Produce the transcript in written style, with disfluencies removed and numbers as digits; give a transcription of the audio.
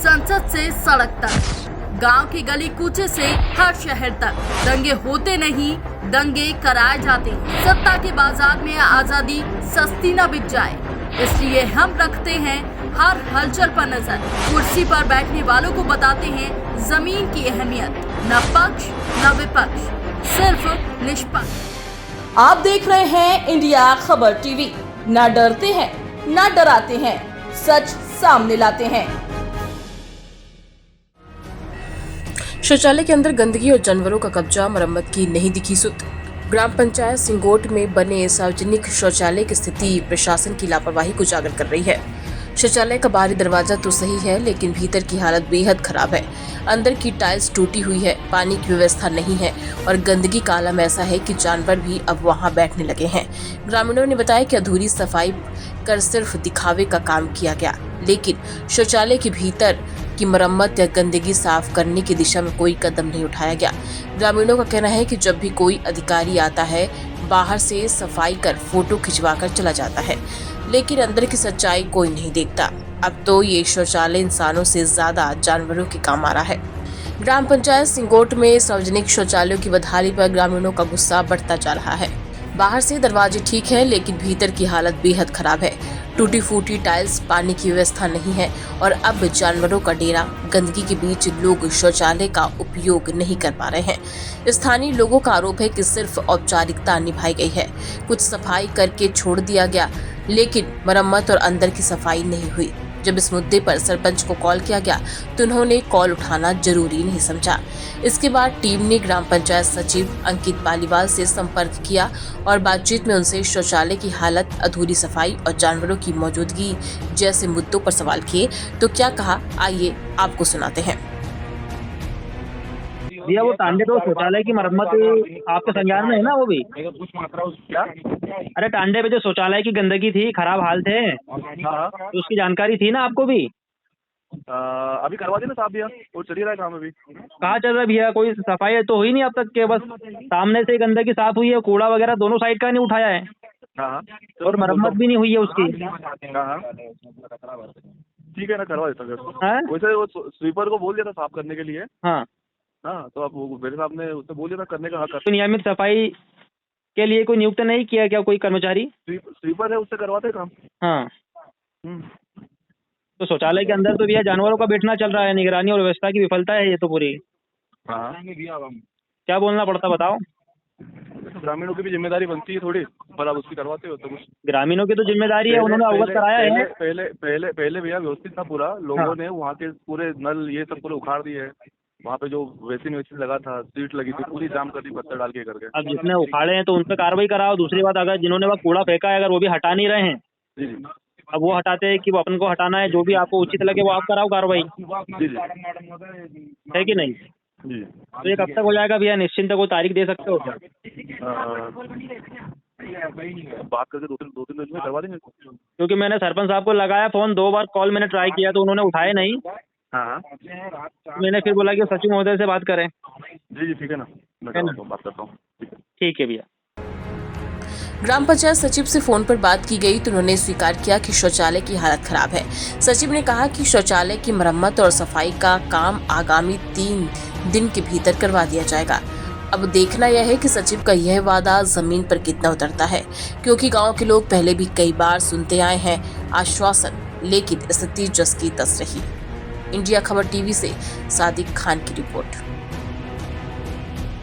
संसद से सड़क तक, गांव की गली कूचे से हर शहर तक दंगे होते नहीं, दंगे कराए जाते हैं। सत्ता के बाजार में आजादी सस्ती न बिक जाए, इसलिए हम रखते हैं हर हलचल पर नजर। कुर्सी पर बैठने वालों को बताते हैं जमीन की अहमियत। न पक्ष न विपक्ष, सिर्फ निष्पक्ष। आप देख रहे हैं इंडिया खबर टीवी। ना डरते हैं ना डराते हैं, सच सामने लाते हैं। शौचालय के अंदर गंदगी और जानवरों का कब्जा, मरम्मत की नहीं दिखी सुध। ग्राम पंचायत सिंगोट में बने सार्वजनिक शौचालय की स्थिति प्रशासन की लापरवाही को उजागर कर रही है। शौचालय का बाहरी दरवाजा तो सही है, लेकिन भीतर की हालत बेहद खराब है। अंदर की टाइल्स टूटी हुई है, पानी की व्यवस्था नहीं है और गंदगी का आलम ऐसा है कि जानवर भी अब वहां बैठने लगे हैं। ग्रामीणों ने बताया कि अधूरी सफाई कर सिर्फ दिखावे का काम किया गया, लेकिन शौचालय के भीतर की मरम्मत या गंदगी साफ करने की दिशा में कोई कदम नहीं उठाया गया। ग्रामीणों का कहना है कि जब भी कोई अधिकारी आता है, बाहर से सफाई कर फोटो खिंचवाकर चला जाता है, लेकिन अंदर की सच्चाई कोई नहीं देखता। अब तो ये शौचालय इंसानों से ज्यादा जानवरों के काम आ रहा है। ग्राम पंचायत सिंगोट में सार्वजनिक शौचालयों की बदहाली पर ग्रामीणों का गुस्सा बढ़ता जा रहा है। बाहर से दरवाजे ठीक है, लेकिन भीतर की हालत बेहद खराब है। टूटी फूटी टाइल्स, पानी की व्यवस्था नहीं है और अब जानवरों का डेरा। गंदगी के बीच लोग शौचालय का उपयोग नहीं कर पा रहे हैं। स्थानीय लोगों का आरोप है कि सिर्फ औपचारिकता निभाई गई है, कुछ सफाई करके छोड़ दिया गया, लेकिन मरम्मत और अंदर की सफाई नहीं हुई। जब इस मुद्दे पर सरपंच को कॉल किया गया तो उन्होंने कॉल उठाना जरूरी नहीं समझा। इसके बाद टीम ने ग्राम पंचायत सचिव अंकित पालीवाल से संपर्क किया और बातचीत में उनसे शौचालय की हालत, अधूरी सफाई और जानवरों की मौजूदगी जैसे मुद्दों पर सवाल किए। तो क्या कहा, आइए आपको सुनाते हैं। भैया वो टांडे तो शौचालय की मरम्मत आपके संज्ञान में है ना? वो भी अरे टांडे पे जो शौचालय की गंदगी थी, खराब हाल थे, तो उसकी जानकारी थी ना आपको भी? अभी करवा देना साहब भैया, वो चल ही रहा है काम अभी। कहाँ चल रहा है भैया? कोई सफाई तो हुई नहीं अब तक के, बस सामने से गंदगी साफ हुई है, कूड़ा वगैरह दोनों साइड का नहीं उठाया है। हाँ, और मरम्मत भी नहीं हुई है उसकी। हाँ, ठीक है ना, करवा देता हूँ। वैसे वो स्वीपर को बोल दिया था साफ करने के लिए। हाँ हाँ, तो अब वो मेरे साहब ने उससे बोल दिया था करने का। हाँ, नियमित सफाई के लिए कोई नियुक्त नहीं किया क्या कोई कर्मचारी? स्वीपर है, उससे करवाते काम। हाँ, तो शौचालय के अंदर तो भैया जानवरों का बैठना चल रहा है, निगरानी और व्यवस्था की विफलता है ये तो पूरी। हाँ, क्या बोलना पड़ता बताओ? ग्रामीणों की भी जिम्मेदारी बनती है थोड़ी, पर आप उसकी करवाते हो तो कुछ। ग्रामीणों की तो जिम्मेदारी है, उन्होंने अवगत कराया है। पहले भैया व्यवस्थित था पूरा, लोगों ने वहाँ के पूरे नल ये सब पूरे उखाड़ दिए। वहाँ पे जो वेसिन लगा था, सीट लगी थी, पूरी जाम कर दी पत्थर डाल के करके। अब जिसने उखाड़े हैं तो उन पर कार्रवाई कराओ। दूसरी बात, अगर जिन्होंने वह कूड़ा फेंका है अगर वो भी हटा नहीं रहे हैं, जी जी, अब वो हटाते हैं कि वो अपन को हटाना है, जो भी आपको उचित लगे वो आप कराओ कार्रवाई, जी जी, है कि नहीं? जी। तो ये कब तक हो जाएगा भैया? निश्चिंत कोई तारीख दे सकते हो क्या? बात करके दो तीन दिन में करवा देंगे। क्योंकि मैंने सरपंच साहब को लगाया फोन, 2 बार कॉल मैंने ट्राई किया तो उन्होंने उठाए नहीं। हाँ, मैंने फिर बोला कि सचिव महोदय से बात करें। जी जी, ठीक है ना, मैं बात करता हूँ। ठीक है भैया। ग्राम पंचायत सचिव से फोन पर बात की गई तो उन्होंने स्वीकार किया कि शौचालय की हालत खराब है। सचिव ने कहा कि शौचालय की मरम्मत और सफाई का काम आगामी 3 दिन के भीतर करवा दिया जाएगा। अब देखना यह है कि सचिव का यह वादा जमीन पर कितना उतरता है, क्योंकि गांव के लोग पहले भी कई बार सुनते आए हैं आश्वासन, लेकिन स्थिति जस की तस रही। इंडिया खबर टीवी से सादिक खान की रिपोर्ट।